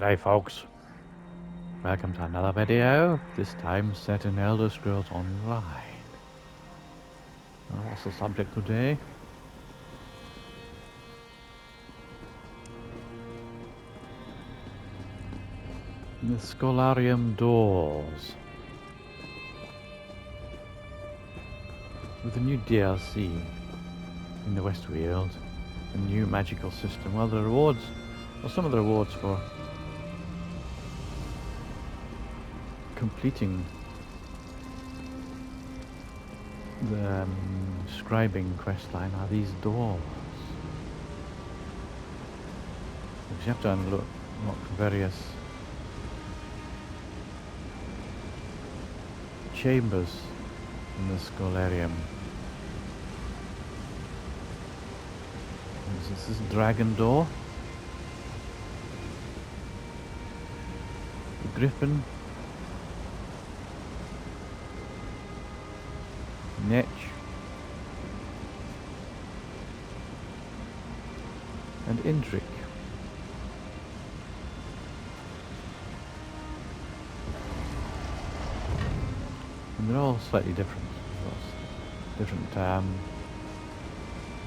Hey folks, welcome to another video, this time set in Elder Scrolls Online. What's the subject today? The Scholarium doors. With the new DLC in the Westfield, a new magical system, well the rewards, well some of the rewards for completing the scribing questline are these doors. Because you have to unlock various chambers in the Scholarium. This is dragon door, the griffin, Netch, and Indrik. And they're all slightly different. Different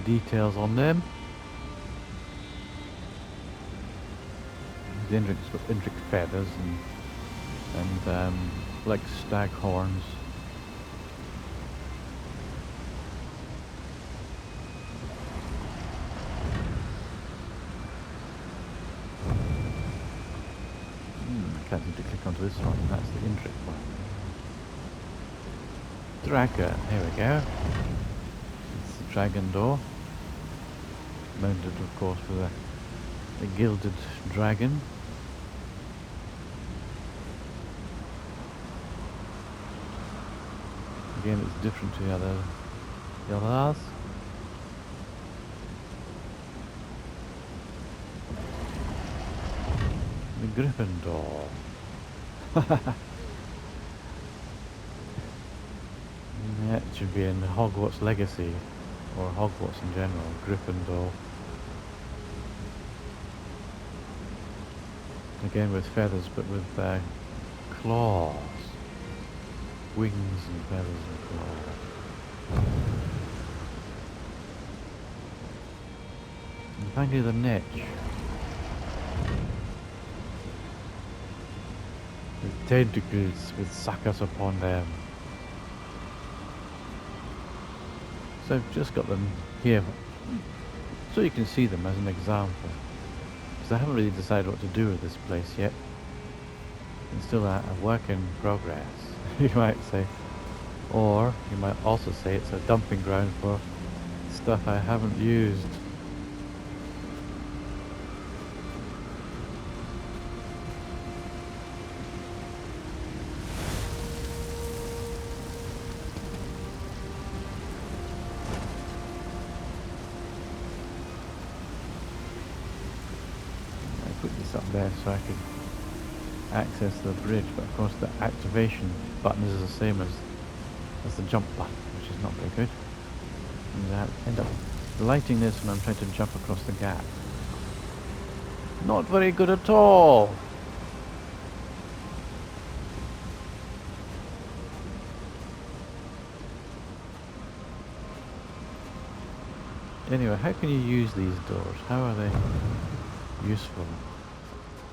details on them. The Indrik's got Indrik feathers and like stag horns. I can't seem to click onto this one. That's the Indrik one. Dragon, here we go. It's the dragon door. Mounted, of course, with a gilded dragon. Again, it's different to the others. The griffin door. That should be in Hogwarts Legacy, or Hogwarts in general, Gryffindor. Again with feathers, but with claws. Wings and feathers and claws. And finally the Netch. With tentacles with suckers upon them. So I've just got them here so you can see them as an example, because I haven't really decided what to do with this place yet. It's still a work in progress, you might say, or you might also say it's a dumping ground for stuff I haven't used. Put this up there so I could access the bridge, but of course the activation button is the same as the jump button, which is not very good. And I end up lighting this when I'm trying to jump across the gap. Not very good at all! Anyway, how can you use these doors? How are they useful?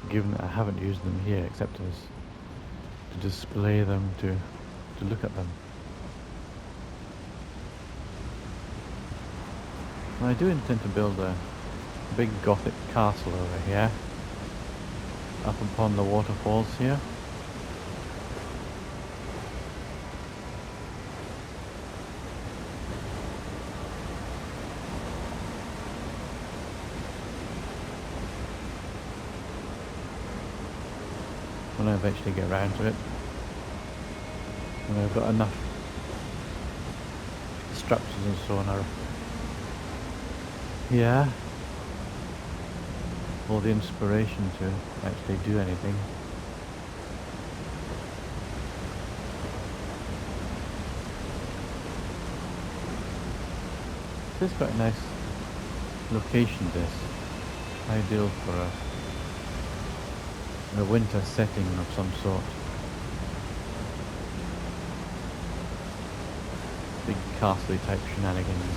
Given that I haven't used them here except as to display them, to look at them. Well, I do intend to build a big Gothic castle over here, up upon the waterfalls here. When I eventually get around to it, when I've got enough structures and so on are here, all the inspiration to actually do anything. This is quite a nice location, this. Ideal for a winter setting of some sort. Big castle type shenanigans.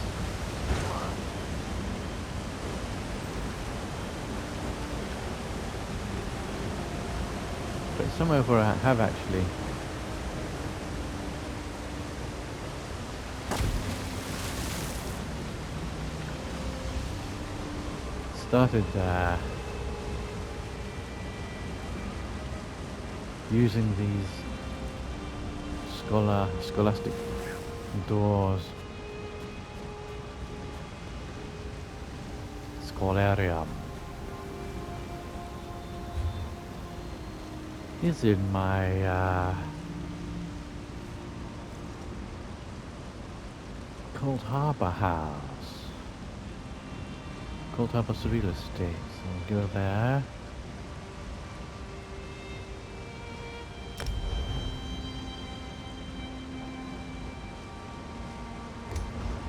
But somewhere where I have actually started using these scholastic doors. Scholarium is in my Cold Harbour house. Cold Harbour's real estate. So we'll go there.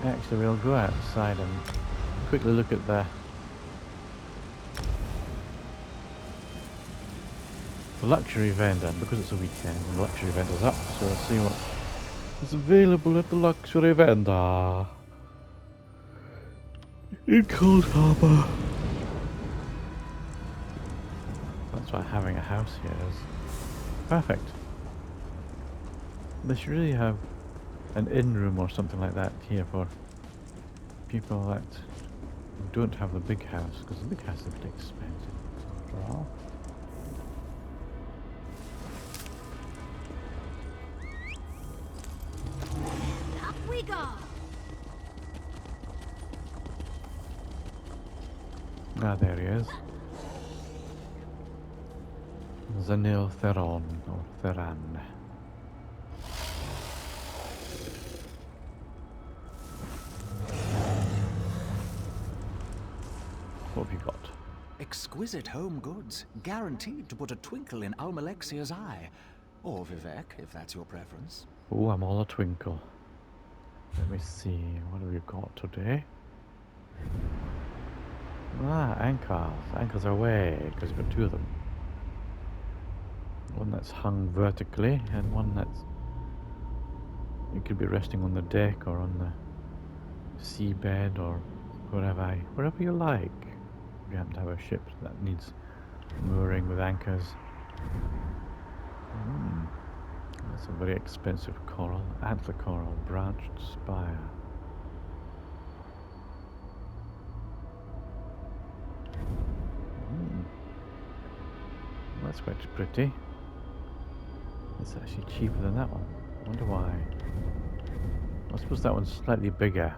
Actually, we'll go outside and quickly look at the luxury vendor, because it's a weekend and the luxury vendor's up, so we'll see what is available at the luxury vendor in Cold Harbour. That's why having a house here is perfect. They should really have an inn room or something like that here for people that don't have the big house, because the big house is a bit expensive after all. Up we go. Ah, there he is. Zanil Theron, or Theran. What have you got? Exquisite home goods, guaranteed to put a twinkle in Almalexia's eye. Or Vivek, if that's your preference. Oh, I'm all a twinkle. Let me see, what have you got today? Ah, anchors. Anchors are away, because you've got two of them. One that's hung vertically, and one that's... You could be resting on the deck, or on the seabed, or wherever you like. If you happen to have a ship that needs mooring with anchors. That's a very expensive coral. Antler coral, branched spire. That's quite pretty. It's actually cheaper than that one. I wonder why. I suppose that one's slightly bigger.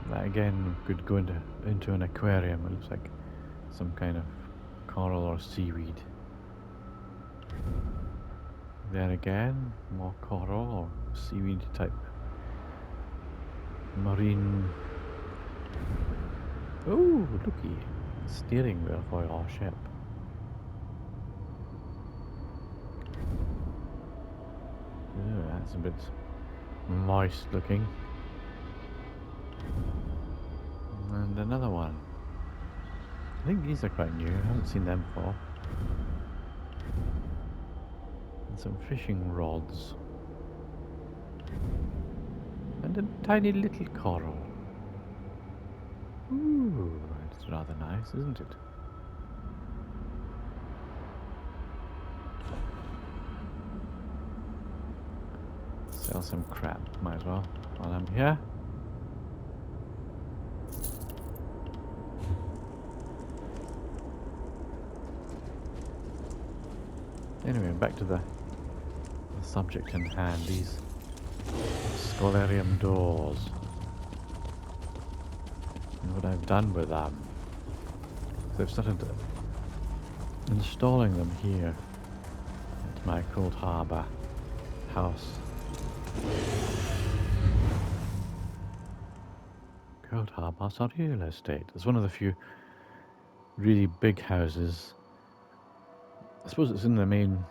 That again could go into an aquarium. It looks like some kind of coral or seaweed. There again, more coral or seaweed type marine. Oh, looky, steering wheel for your ship. Oh, that's a bit moist looking. And another one. I think these are quite new. I haven't seen them before. And some fishing rods. And a tiny little coral. Ooh, it's rather nice, isn't it? Sell some crap, might as well, while I'm here. Anyway, back to the subject in hand, these Scholarium doors. And what I've done with them. So I've started installing them here at my Cold Harbour house. Cold Harbour's a real estate. It's one of the few really big houses. I suppose it's in the main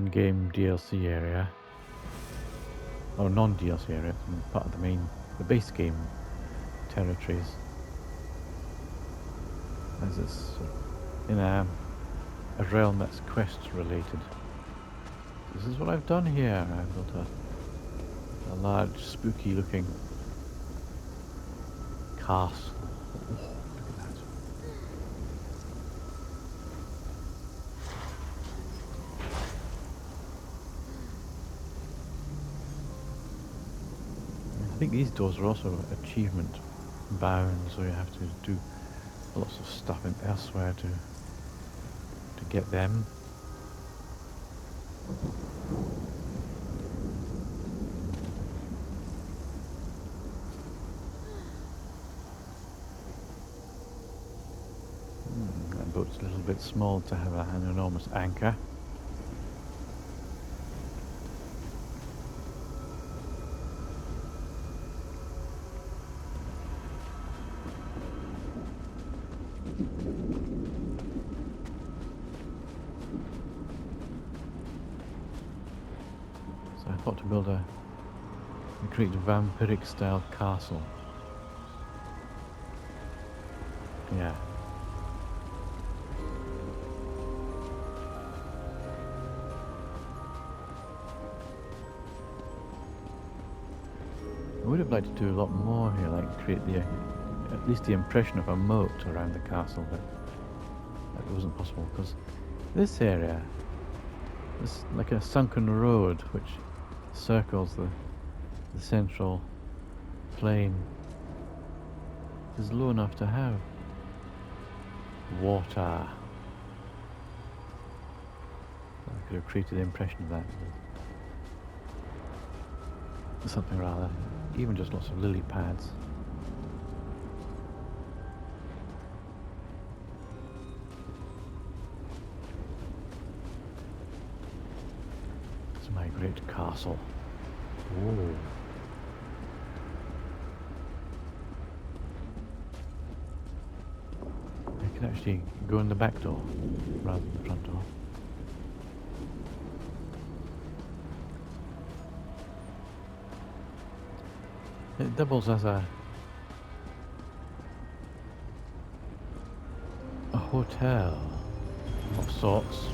game DLC area. Or non-DLC area, it's part of the base game territories. as it's in a realm that's quest related. This is what I've done here. I've built a large, spooky looking castle. Oh, look at that. I think these doors are also achievement bound, so you have to do lots of stuff in elsewhere to get them. That boat's a little bit small to have an enormous anchor. So I thought to build a great vampiric style castle. Yeah. I would have liked to do a lot more here, like create at least the impression of a moat around the castle, but that wasn't possible because this area is like a sunken road which circles the central plain. Is low enough to have water. I could have created the impression of that with something rather, even just lots of lily pads. It's my great castle. Oh. I can actually go in the back door rather than the front door. It doubles as a hotel of sorts,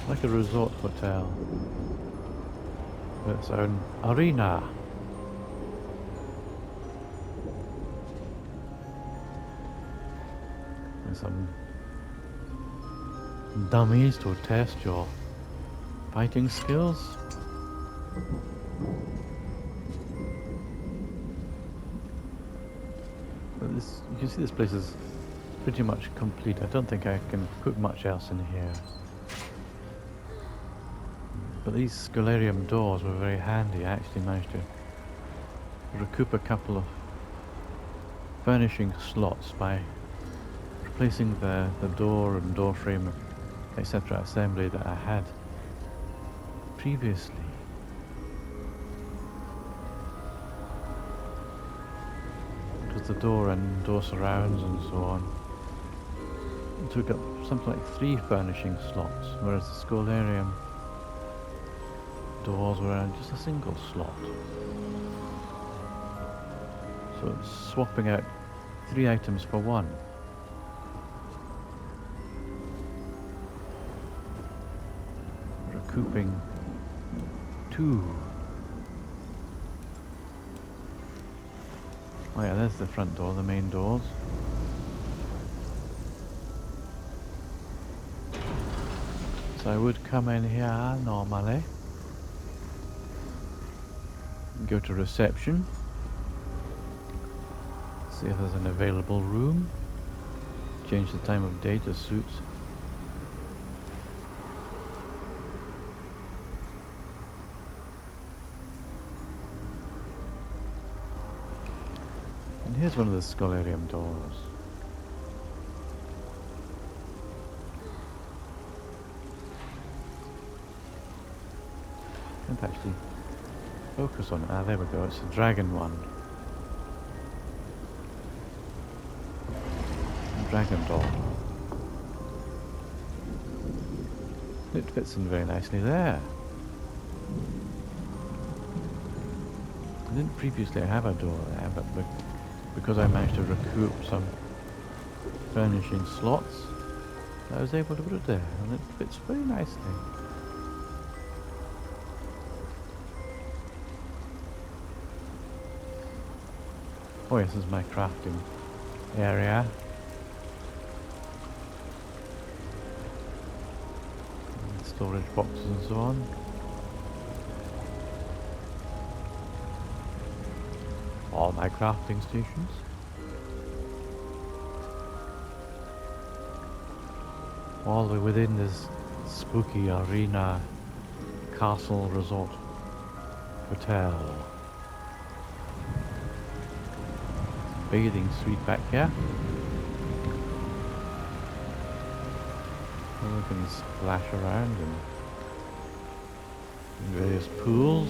like a resort hotel with its own arena. And some dummies to test your fighting skills. But this, you can see this place is pretty much complete. I don't think I can put much else in here. But these Scholarium doors were very handy. I actually managed to recoup a couple of furnishing slots by replacing the door and door frame, etc. assembly that I had previously. It was the door and door surrounds and so on. It took up something like 3 furnishing slots, whereas the Scholarium doors were in just a single slot. So it's swapping out 3 items for 1. Recouping 2. Oh yeah, there's the front door, the main doors. So I would come in here normally. Go to reception. See if there's an available room. Change the time of day to suit. And here's one of the Scholarium doors. Can't actually focus on it. Ah, there we go. It's a dragon one. Dragon door. It fits in very nicely there. I didn't previously have a door there, but because I managed to recoup some furnishing slots. I was able to put it there, and it fits very nicely. Oh yes, this is my crafting area. And storage boxes and so on. All my crafting stations. All the way within this spooky arena castle resort hotel. Bathing suite back here. And we can splash around in various pools.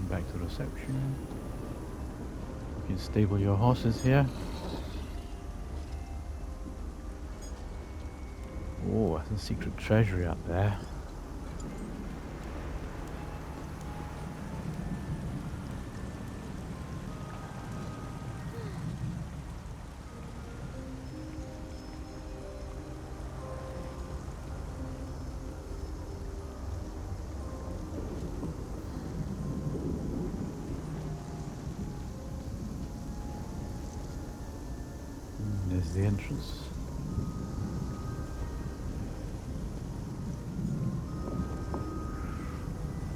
Back to reception. You can stable your horses here. Oh, that's a secret treasury up there. There's the entrance.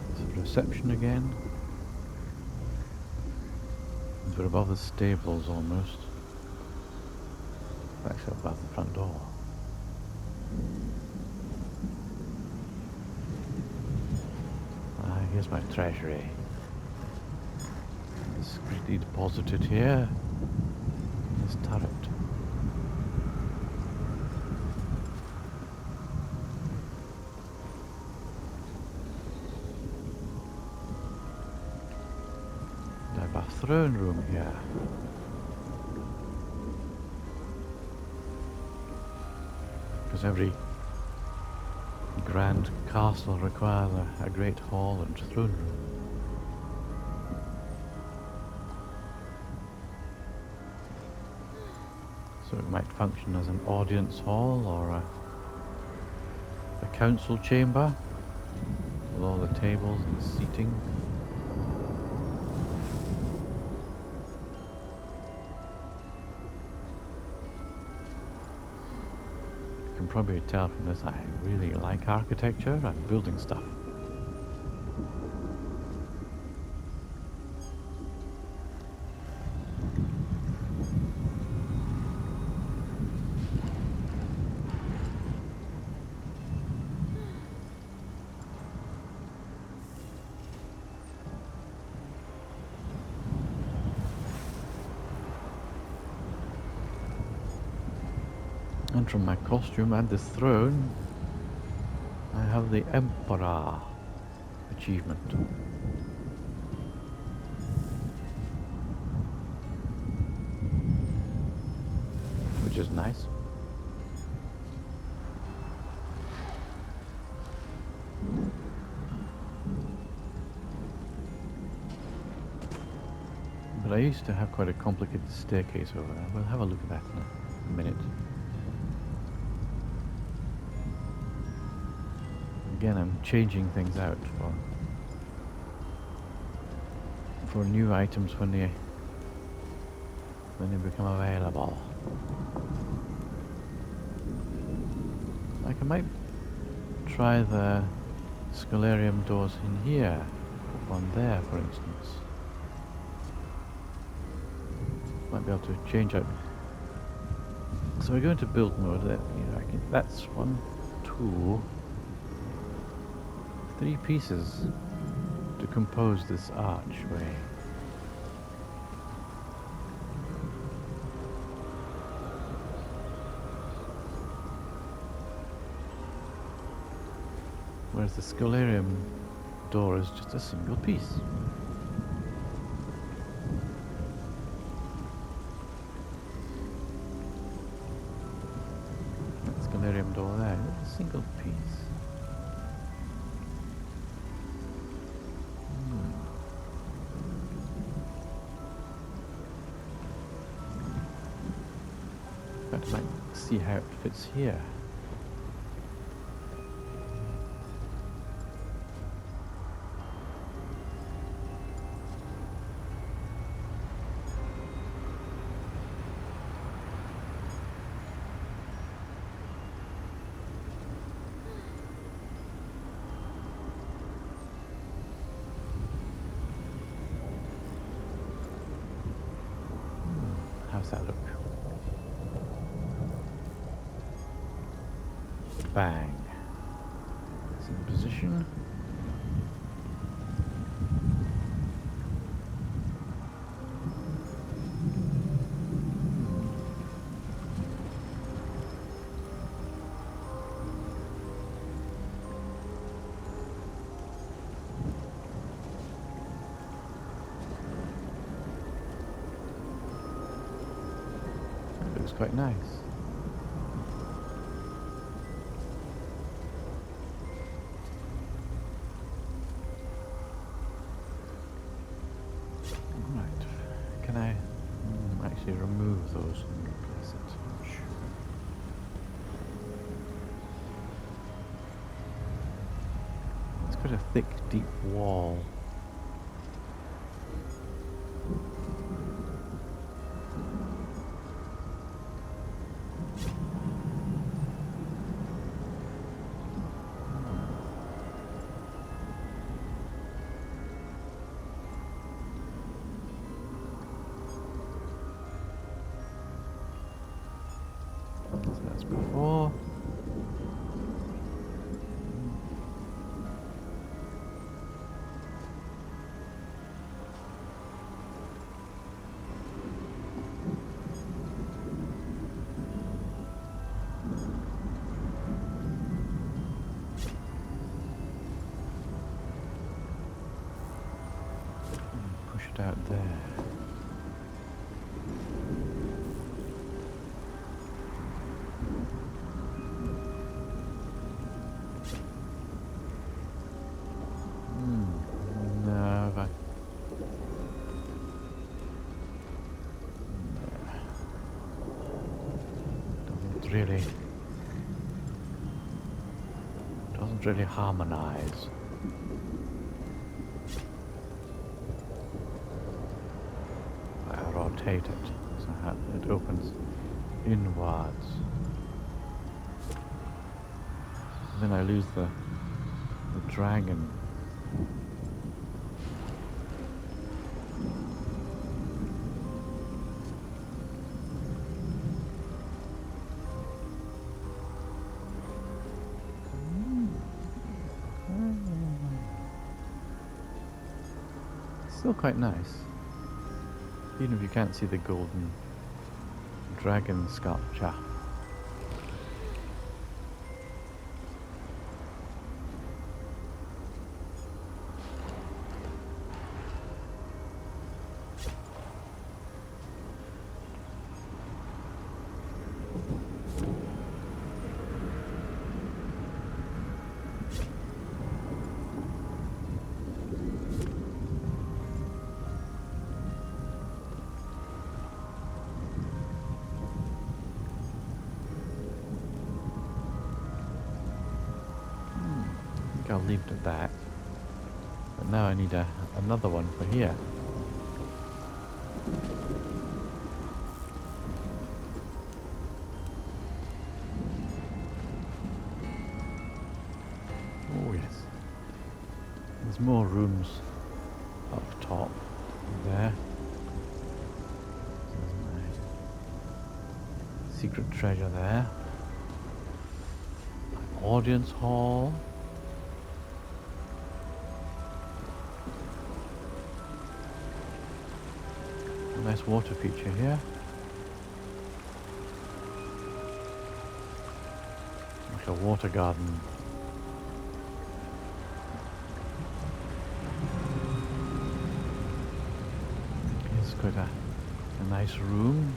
There's the reception again. We're above the stables almost. Actually above the front door. Here's my treasury. Discreetly deposited here in this turret. I have a throne room here. Because every grand castle requires a great hall and throne room. So it might function as an audience hall or a council chamber with all the tables and seating. You can probably tell from this I really like architecture and building stuff. And from my costume and the throne, I have the Emperor achievement. Which is nice. But I used to have quite a complicated staircase over there. We'll have a look at that in a minute. Again, I'm changing things out for new items when they become available. Like I might try the Scholarium doors in here, one there for instance. Might be able to change out So we're going to build mode. That's 1, 2, 3 pieces to compose this archway. Whereas the Scholarium door is just a single piece. That Scholarium door there, a single piece. I might see how it fits here. How's that look? Bang. It's in position. It looks quite nice. Can I actually remove those and replace it? Sure. It's quite a thick, deep wall. So that's before. Push it out there. No, but doesn't really harmonize. I rotate it so it opens inwards. Then I lose the dragon. Still quite nice, even if you can't see the golden dragon sculpture. I'll leave it at that. But now I need another one for here. Oh yes. There's more rooms up top there. secret treasure there. Audience hall. A nice water feature here. Like a water garden. It's got a nice room.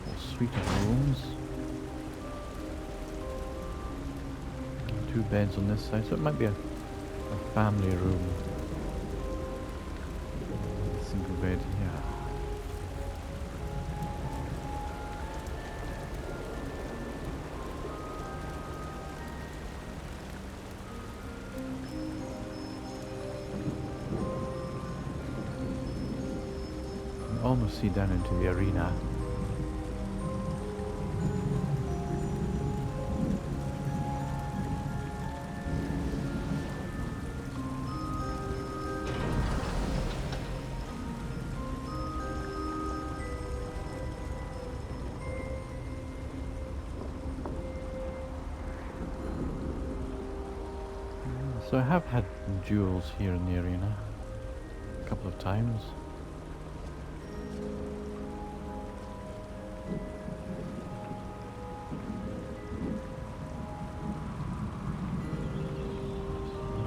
A suite of rooms. 2 beds on this side, so it might be a family room. Single bed here. You can almost see down into the arena. So I have had duels here in the arena a couple of times.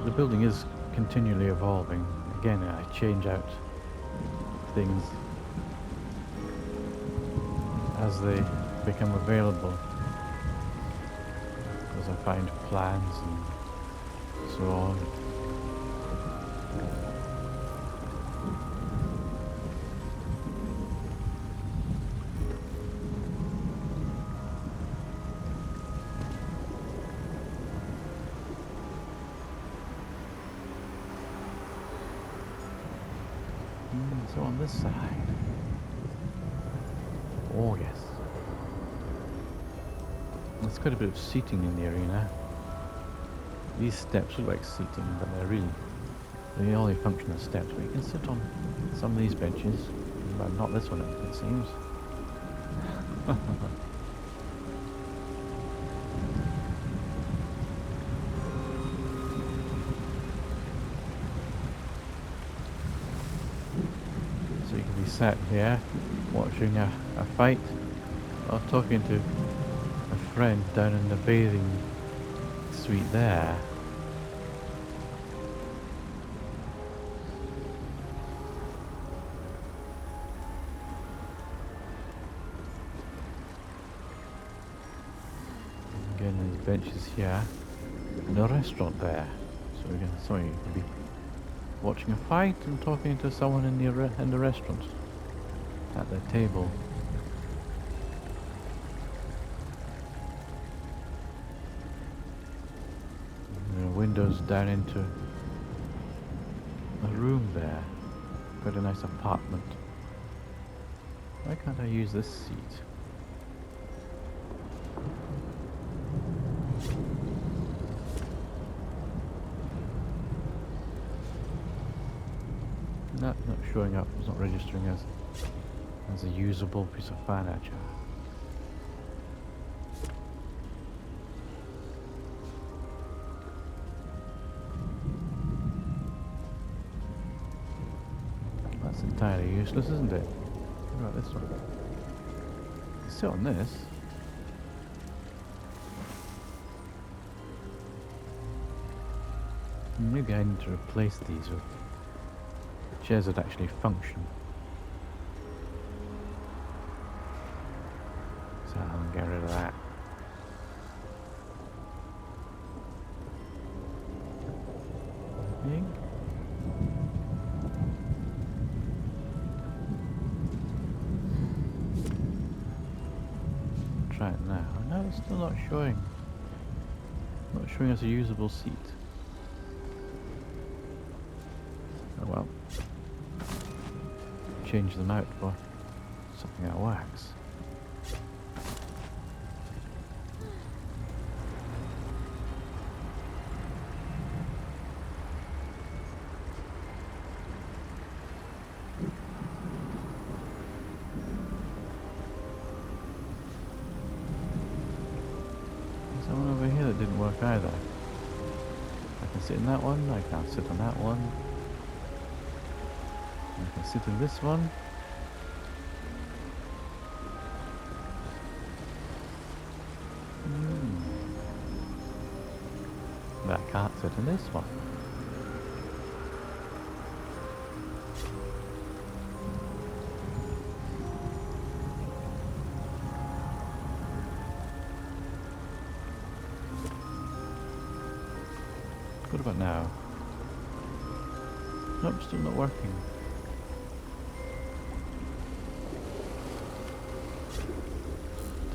The building is continually evolving. Again, I change out things as they become available, as I find plans and so on. So on this side. Oh yes. There's quite a bit of seating in the arena. These steps look like seating, but they only function as steps. But you can sit on some of these benches, but not this one, it seems. So you can be sat here, watching a fight, or talking to a friend down in the bathing suite there. Again, there's benches here, and a restaurant there. So again, sorry, you could be watching a fight and talking to someone in the restaurant at their table. Windows down into a room there. Quite a nice apartment. Why can't I use this seat? Not showing up. It's not registering as a usable piece of furniture. Entirely useless, isn't it? What about this one? Sit on this. Maybe I need to replace these with chairs that actually function. So I'll get rid of that. Big. Try it now. No, it's still not showing. Not showing us a usable seat. Oh well. Change them out for something that works. work either. I can sit in that one, I can't sit on that one. I can sit in this one. But I can't sit in this one. What about now? Nope, still not working.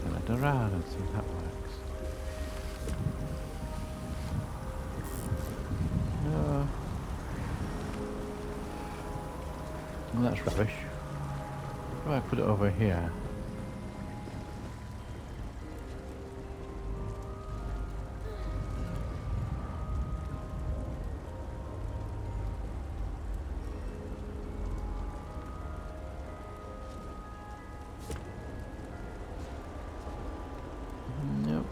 Turn it around and see if that works. No. Well, that's rubbish. How do I put it over here? Nope.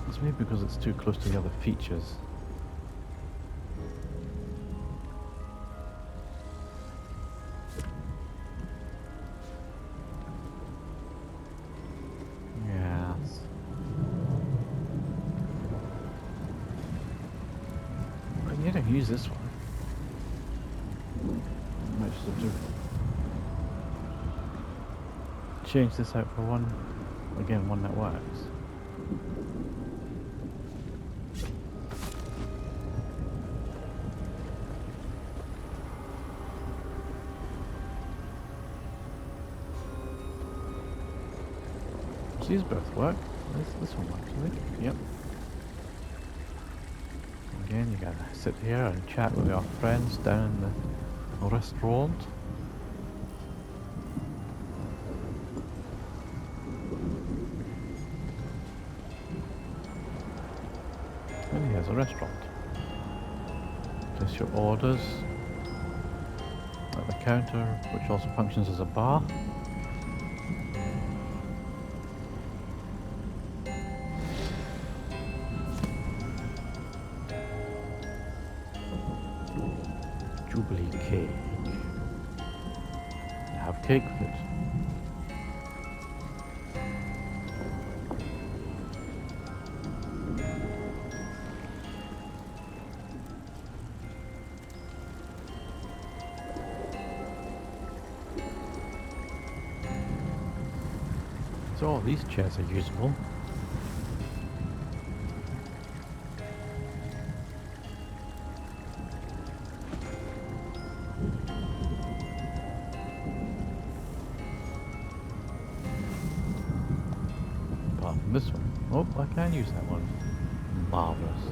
It's maybe because it's too close to the other features. Yes. I need to use this one. Might just have to change this out for one, again, one that works. So these both work. This one works, I think. Yep. Again, you gotta sit here and chat with your friends down in the restaurant. And here's a restaurant. Place your orders at the counter, which also functions as a bar. Jubilee cake. Have cake with it. So all these chairs are usable. Apart from this one. Oh, I can use that one. Marvellous.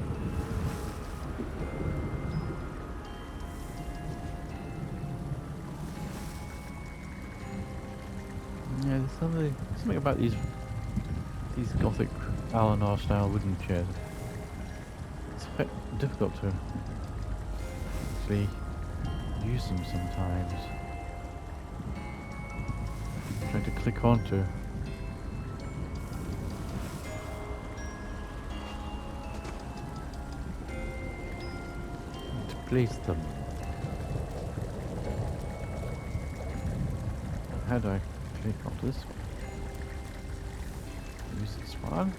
Yeah, there's something about these Gothic Eleanor style wooden chairs. It's a bit difficult to actually use them sometimes. Trying to click onto. To place them. How do I click onto this one? Use this one.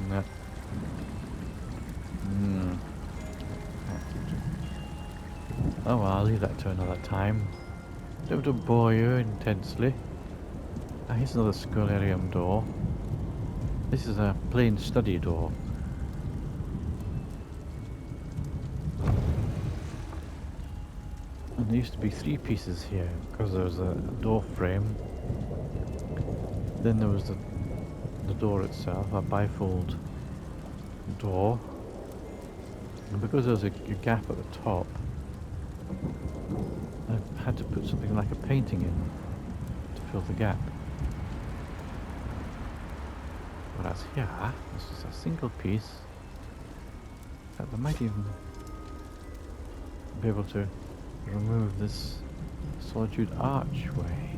No. Oh well, I'll leave that to another time. Don't want to bore you intensely. Ah, here's another Scholarium door. This is a plain study door. And there used to be 3 pieces here because there was a door frame. Then there was the door itself, a bifold door. And because there was a gap at the top, I had to put something like a painting in to fill the gap. Whereas here, this is a single piece. fact, they might even be able to remove this solitude archway.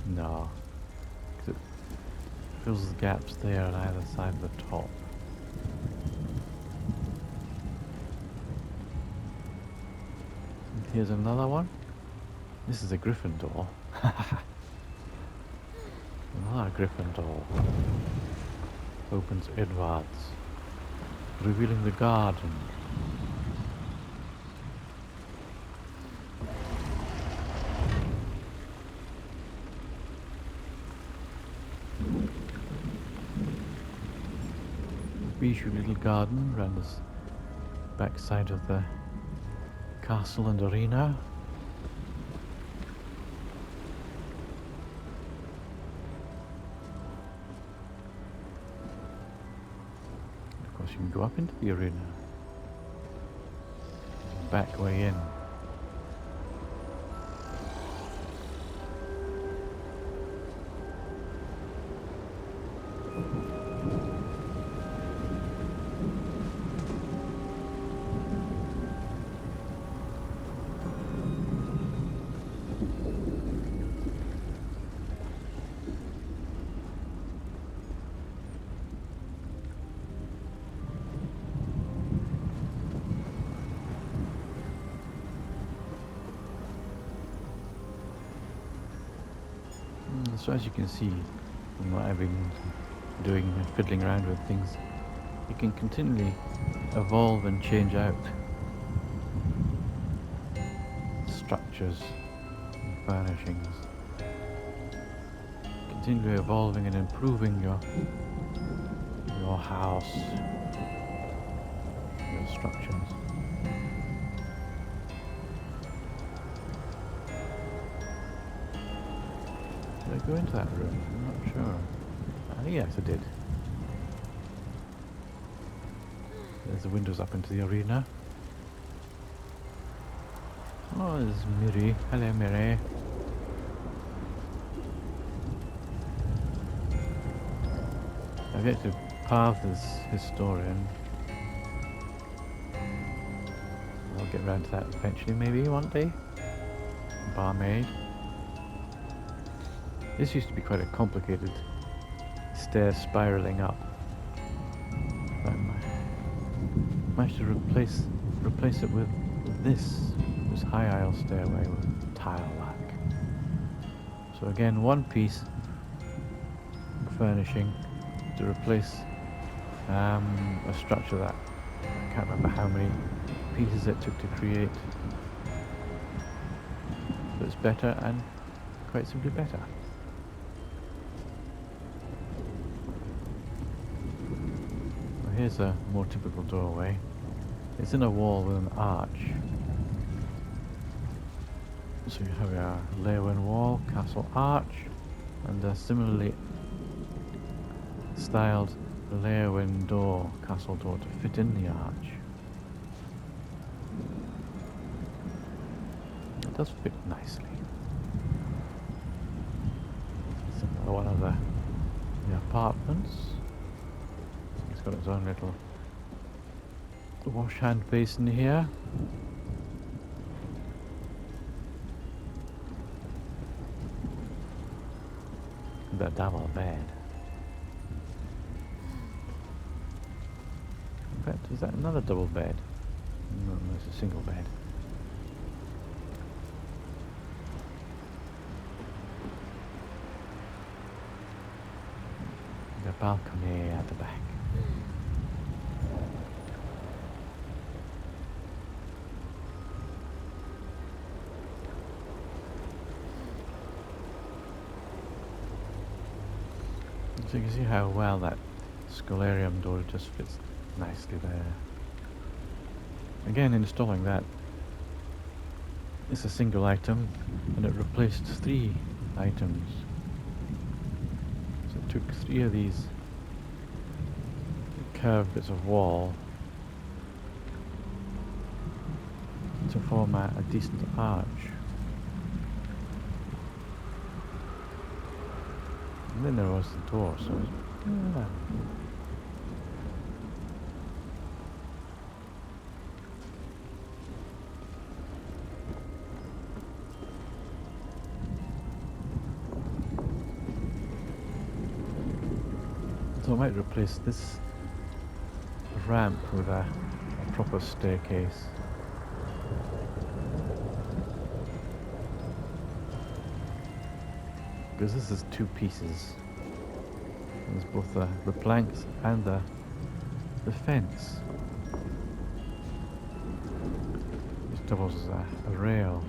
No, 'cause it fills the gaps there on either side of the top. And here's another one. This is a griffin door. Another griffin door. Opens inwards, revealing the garden. Bijou little garden around this backside of the castle and arena. Of course, you can go up into the arena. Back way in. So as you can see from what I've been doing and fiddling around with things, you can continually evolve and change out structures and furnishings, continually evolving and improving your house, your structures. Did I go into that room? I'm not sure. I think yes, I did. There's the windows up into the arena. Oh, there's Miri. Hello, Miri. I've yet to path this historian. I'll get around to that eventually, maybe one day. Barmaid. This used to be quite a complicated stair spiraling up. But I managed to replace it with this high aisle stairway with tile work. So again, one piece furnishing to replace a structure that I can't remember how many pieces it took to create. But it's better, and quite simply better. Here's a more typical doorway. It's in a wall with an arch. So you have your Leeuwin wall, castle arch, and a similarly styled Leeuwin door, castle door, to fit in the arch. It does fit nicely. It's another one of the apartments. It's got its own little wash hand basin here. The double bed. In fact, is that another double bed? No, it's a single bed. The balcony at the back. So you can see how well that Scholarium door just fits nicely there. Again, installing that, it's a single item, and it replaced 3 items. So it took 3 of these curved bits of wall to form a decent arch. And then there was the door, so yeah. So I might replace this ramp with a proper staircase. Because this is two pieces. There's both the planks and the fence. Which doubles as a rail.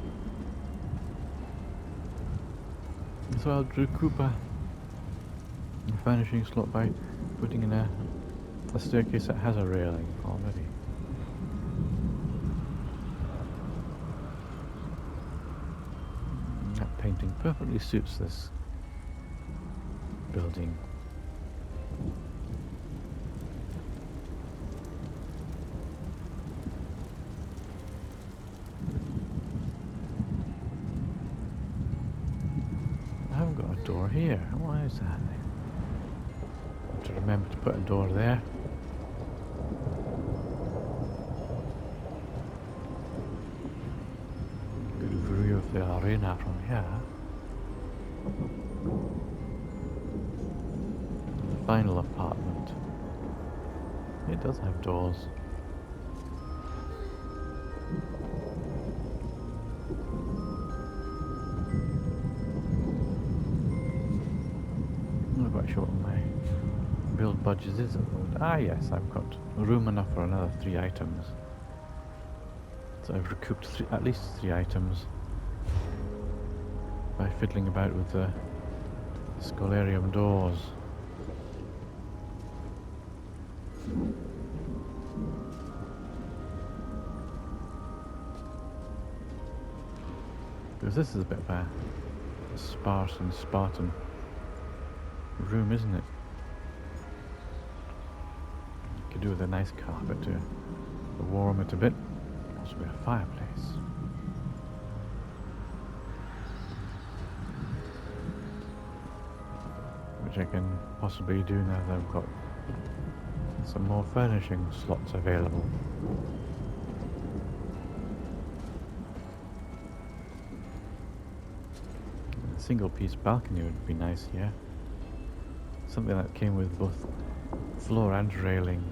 So I'll recoup a furnishing slot by putting in a staircase that has a railing already. That painting perfectly suits this building. I haven't got a door here. Why is that? I have to remember to put a door there. Good view of the arena from here. The final apartment. It does have doors. I'm not quite sure what my build budget is at the moment. Ah yes, I've got room enough for another 3 items. So I've recouped at least 3 items by fiddling about with the Scholarium doors. Because this is a bit of a sparse and Spartan room, isn't it? Could do with a nice carpet to warm it a bit. Also be a fireplace. Which I can possibly do now that I've got some more furnishing slots available. A single piece balcony would be nice here. Something that came with both floor and railing.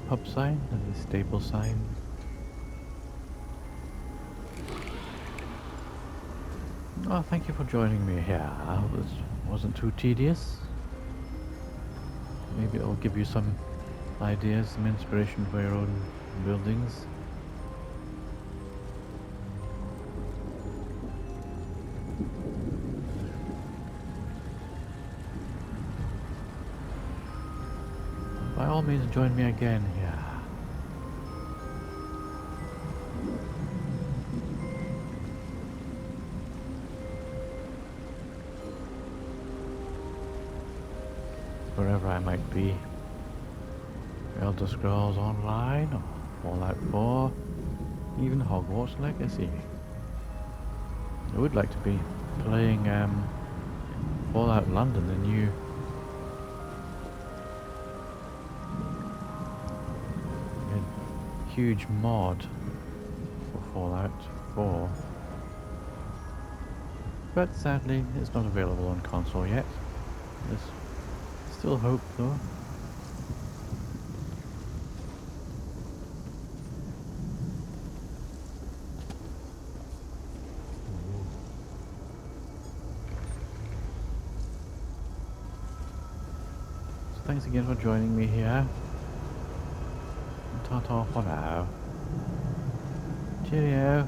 Pub sign and the stable sign. Well, thank you for joining me here. I hope this wasn't too tedious. Maybe it'll give you some ideas, some inspiration for your own buildings. By all means, join me again here. Wherever I might be. Elder Scrolls Online, or Fallout 4, even Hogwarts Legacy. I would like to be playing Fallout London, the new huge mod for Fallout 4, but sadly it's not available on console yet. There's still hope though. So thanks again for joining me here. Ta-ta for now. Cheerio.